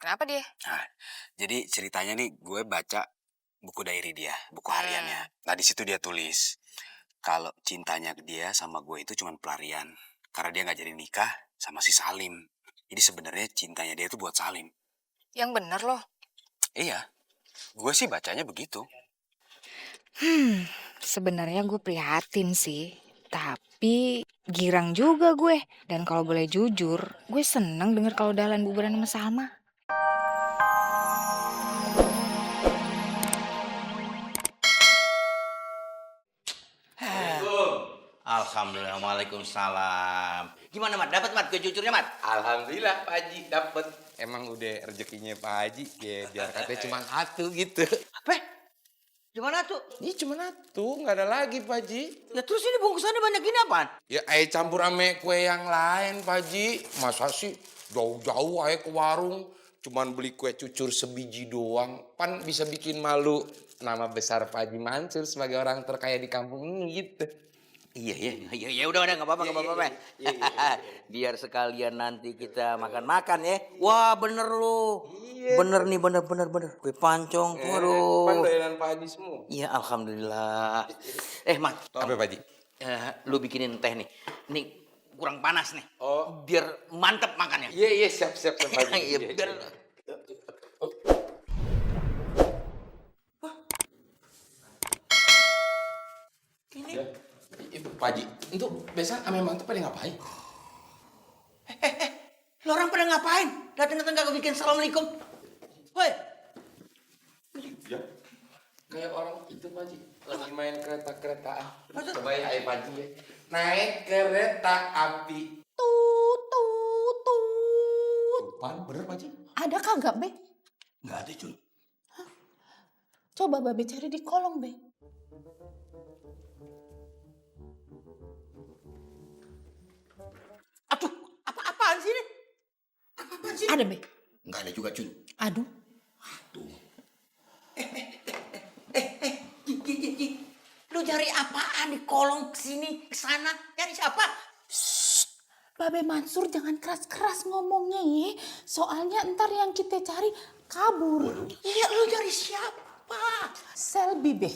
Kenapa dia? Nah, jadi ceritanya nih gue baca buku diary dia, buku hariannya. Nah, di situ dia tulis kalau cintanya dia sama gue itu cuma pelarian karena dia nggak jadi nikah sama si Salim. Jadi sebenarnya cintanya dia itu buat Salim. Yang bener loh. Iya, gue sih bacanya begitu. Sebenarnya gue prihatin sih. Tapi girang juga gue. Dan kalau boleh jujur, gue seneng denger kalau Dahlan bubaran sama Salma. Alhamdulillah, waalaikumsalam. Gimana Mat? Dapat Mat kejujurannya Mat? Alhamdulillah Pak Haji dapet. Emang udah rezekinya Pak Haji ya biar katanya cuma satu gitu. Apa? Gimana tuh? Ini cuma satu, nggak ada lagi Pak Haji. Ya terus ini bungkusannya banyak gini apaan? Ya ayo campur ame kue yang lain Pak Haji. Masa sih jauh-jauh ayo ke warung cuman beli kue cucur sebiji doang. Pan bisa bikin malu nama besar Pak Haji Mansur sebagai orang terkaya di kampung ini gitu. Iya, udah nggak apa-apa. Biar sekalian nanti kita makan ya. Wah bener lu. Bener nih, bener. Kue pancong, waduh. Pan doyanan Pak Haji semua. Iya, alhamdulillah. Mat. Apa Pak Haji? Lu bikinin teh nih. Nih kurang panas nih. Oh. Biar mantep makannya. Iya siap Pak Haji. Iya, biar. Ibu Pak Haji, itu biasa ame mantep pada ngapain? Lo orang pada ngapain? Datang-datang gak bikin assalamualaikum. Woi. Ya. Kayak orang itu Pak Haji, lagi main kereta-keretaan. Coba ya Pak Haji ya. Naik kereta api. Tut. Pan, bener Pak Haji? Ada kagak, Be? Nggak ada cuy. Coba Babe cari di kolong, Be. Aduh, apaan sih ini? Apaan sih? Ada, Be? Nggak ada juga cuy. Aduh. Ji. Lu cari apaan di kolong kesini, kesana? Cari siapa? Babe Mansur jangan keras-keras ngomongnya ya. Soalnya ntar yang kita cari kabur. Iya, lu cari siapa? Selby, Be.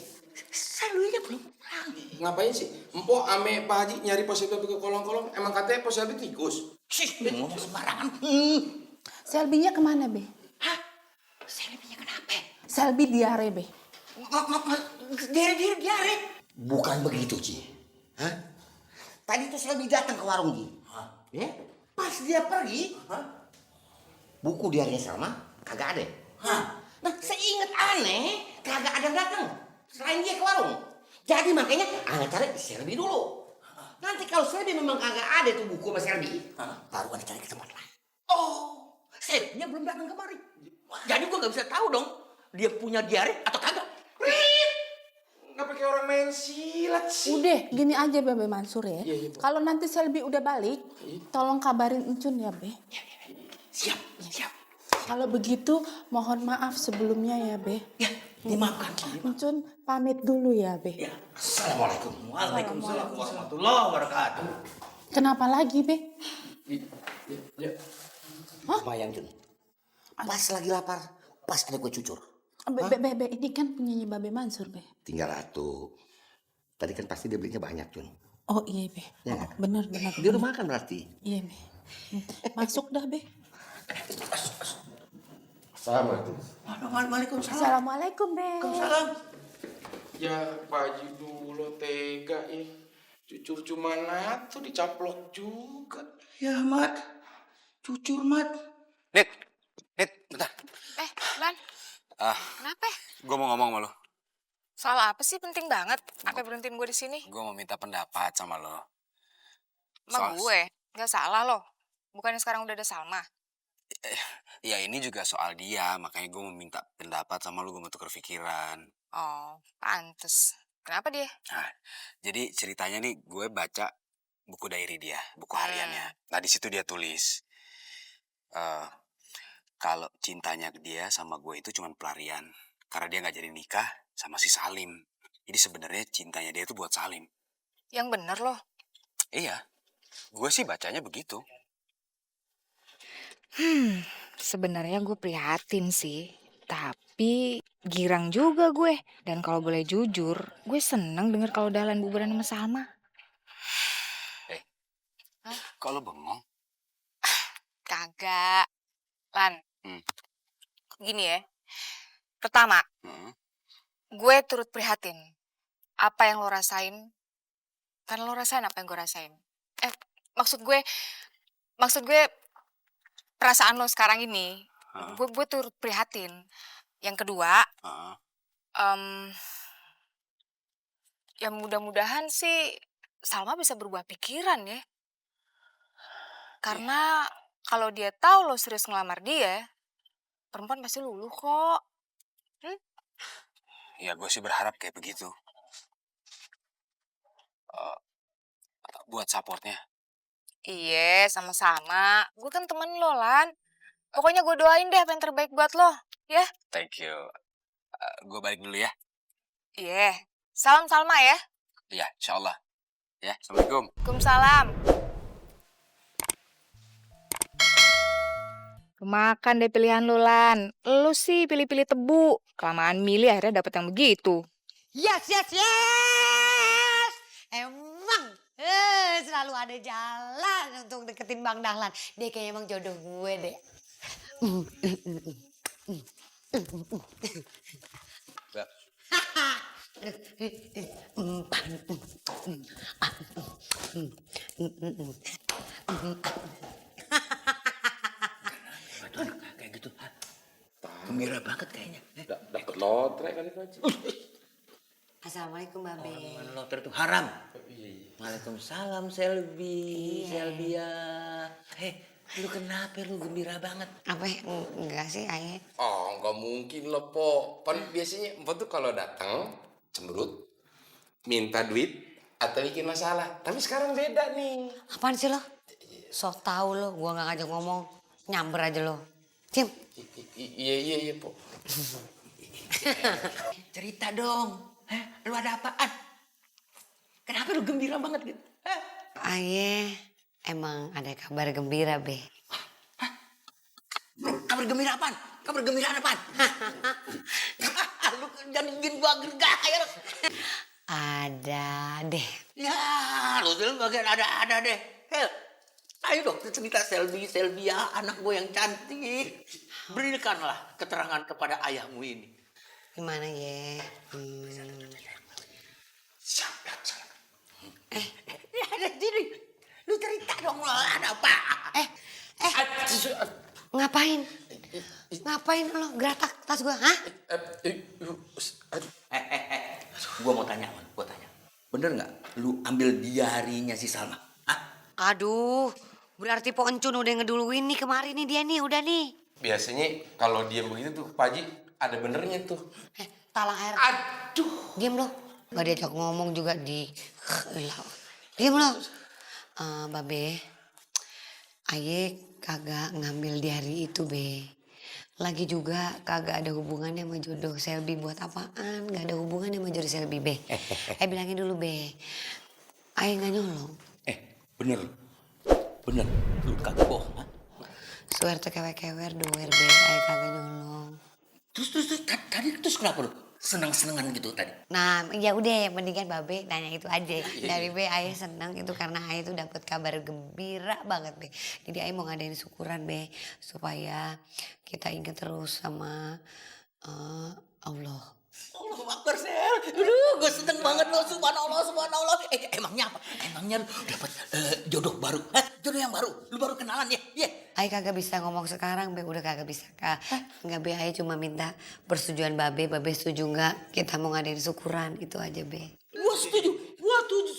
Selwinya belum pulang. Ngapain sih? Empok ame Pak Haji nyari pos Selby ke kolong-kolong. Emang katanya pos Selby tikus. Ngomong sembarangan. Selby-nya kemana, Be? Hah? Selwinya kenapa? Selby diare, Be. Diare. Bukan begitu, Ci. Hah? Tadi tuh Selby datang ke warung, Ji. Ya? Pas dia pergi, buku diarinya Salma kagak ada. Nah, seinget aneh, kagak ada yang datang. Selain dia ke warung. Jadi makanya aneh cari Selby dulu. Nanti kalau Selby memang kagak ada tuh buku sama Selby, baru aneh cari ke tempat lain. Oh, Selby-nya belum datang kemari. Jadi gua gak bisa tahu dong, dia punya diare atau kagak. Nggak pakai orang main silat sih. Udah, gini aja Babe Mansur ya. Iya, Bu. Kalau nanti Selby udah balik, tolong kabarin Encun ya, Be. Siap. Kalau begitu, mohon maaf sebelumnya ya, Be. Ya, dimaafkan. Encun pamit dulu ya, Be. Ya, assalamualaikum. Waalaikumsalam warahmatullahi wabarakatuh. Kenapa lagi, Be? Ya. Bayang Jun. Pas lagi lapar, pas ada kue cucur. Be, ini kan punyanya Babe Mansur, Be. Tinggal satu. Tadi kan pasti dia belinya banyak, Jun. Oh iya, Be. Ya, Oh, bener. Dia udah makan berarti. Iya, Be. Masuk dah, Be. Assalamualaikum. Waalaikumsalam. Assalamualaikum, Be. Waalaikumsalam. Ya Pak Haji dulu tega ya. Cucur cuma satu dicaplok juga. Ya, Mat. Cucur, Mat. Nit, bentar. Lan, Ah, kenapa? gue mau ngomong sama lo. Soal apa sih penting banget? Apa berhentiin gue di sini? Gue mau minta pendapat sama lo. Emang gue? Gak salah loh. Bukannya sekarang udah ada Salma. Ya ini juga soal dia, makanya gue mau minta pendapat sama lo, gue mau tukar pikiran. Oh, pantes. Kenapa dia? Nah, jadi ceritanya nih gue baca buku diary dia, buku hariannya. Nah di situ dia tulis kalau cintanya dia sama gue itu cuma pelarian karena dia nggak jadi nikah sama si Salim. Jadi sebenarnya cintanya dia itu buat Salim. Yang bener loh. Iya, gue sih bacanya begitu. Sebenarnya gue prihatin sih, tapi girang juga gue. Dan kalau boleh jujur, gue seneng denger kalau Dahlan bubaran sama Salma. Kok lo bengong? Kagak. Lan, Hmm. gini ya. Pertama, Hmm. gue turut prihatin. Apa yang lo rasain, kan lo rasain apa yang gue rasain. Maksud gue perasaan lo sekarang ini, Hah? gue turut prihatin. Yang kedua, Hah? em, ya mudah-mudahan sih Salma bisa berubah pikiran ya. Karena kalau dia tahu lo serius ngelamar dia, perempuan pasti luluh kok. Ya gue sih berharap kayak begitu. Buat supportnya. Iya, sama-sama. Gue kan temen lo, Lan. Pokoknya gue doain deh apa yang terbaik buat lo, ya? Thank you. Gue balik dulu ya. Iya. Salam Salma ya. Iya, insya Allah. Ya, Assalamualaikum. Waalaikumsalam. Makan deh pilihan lu, Lan. Lu sih pilih-pilih tebu. Kelamaan milih akhirnya dapet yang begitu. Yes, yes, yes. Emang selalu ada jalan untuk deketin Bang Dahlan. Dia kayaknya emang jodoh gue deh. Kayak gitu. Gembira banget kayaknya. Dapat lotre kali Pak Haji. Assalamualaikum Babe. Mana lotre itu haram. Waalaikumsalam Selby, Selbia. Lu kenapa lu gembira banget? Apa ya? Enggak sih Ayah. Oh, nggak mungkin loh, Po. Kan biasanya Empok tuh kalau datang cemberut, minta duit atau bikin masalah. Tapi sekarang beda nih. Apaan sih lo? Sok tahu lo, gua nggak ngajak ngomong, nyamber aja lo. Cim. Iya, Po. Cerita dong. Lu ada apaan? Kenapa lu gembira banget gitu? Ayah, emang ada kabar gembira, Be. Kabar gembira apaan? Kabar gembira apaan? Lu jangan bikin gua gergair. Ada deh. Ya, lu tuh bagian ada deh. Ayo dong cerita Selbia, anak gue yang cantik. Berikanlah keterangan kepada ayahmu ini. Gimana ya? Ya ada sini. Lu cerita dong lo ada apa? Ngapain? Ngapain lo geratak tas gua? Hah? Gua mau tanya, Man. Gua tanya. Bener nggak lu ambil diarinya si Salma? Hah? Aduh, berarti Po Encun udah ngeduluin nih kemarin nih dia nih, udah nih. Biasanya kalau dia begitu tuh, Pak Haji, ada benernya tuh. Talang air. Aduh. Diam lo. Gak diajak ngomong juga di... Diam lo. Babe, Aye kagak ngambil diari itu, Be. Lagi juga kagak ada hubungannya sama jodoh Selby buat apaan. Gak ada hubungannya sama jodoh Selby, Be. Bilangin dulu, Be. Aye gak nyolong. Bener. Bener. Lu kagak bohong, ha? Swear tuh kewer-kewer doer, Be. Aye kagak nyolong. Terus tadi kenapa lu? Senang-senangan gitu tadi. Nah, ya udah mendingan Babe nanya itu aja. Dari Be Ayah senang itu karena Ayah itu dapat kabar gembira banget, Be. Jadi Ayah mau ngadain syukuran, Be, supaya kita ingat terus sama Allah. Allahu Akbar, Sel. Aduh, gue seneng banget lo. Subhanallah. Emangnya apa? Emangnya lu dapat jodoh baru? Jodoh yang baru? Lu baru kenalan ya? Iya. Ayah kagak bisa ngomong sekarang, Be. Udah kagak bisa. Enggak, Be. Ayah cuma minta persetujuan Babe. Babe setuju nggak kita mau ngadain syukuran. Itu aja, Be. Gue setuju. Gue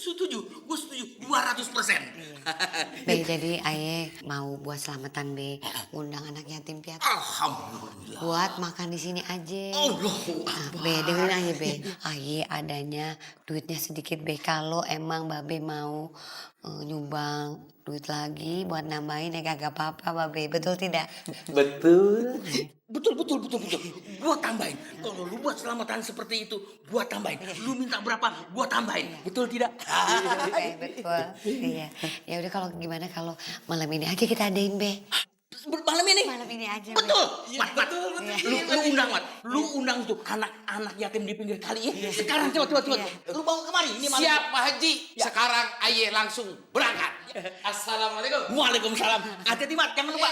setuju 200%. Be, jadi Ayah mau buat selamatan, Be. Ngundang anak yatim piatu. Alhamdulillah. Buat makan di sini aja. Allahu Nah, Akbar. Be, dengerin aja, Be. Aye adanya duitnya sedikit, Be. Kalau emang Babe mau nyumbang duit lagi buat nambahin ya kagak apa-apa, Babe. Betul tidak? Betul. Betul. Gua tambahin. Kalau lu buat selamatan seperti itu, gua tambahin. Lu minta berapa, gua tambahin. Betul tidak? Betul. Iya. Ya udah kalau gimana kalau malam ini aja kita adain, Be. Malam ini. Malam ini aja. Be. Betul. Mat, Mat. Iya. Lu undang, Mat. Lu undang tuh anak-anak yatim di pinggir kali ya. Sekarang coba. Lu bawa kemari. Ini malam. Siap Pak Haji. Sekarang aye langsung berangkat. Assalamualaikum. Waalaikumsalam. Hati-hati, Mat. Jangan lupa.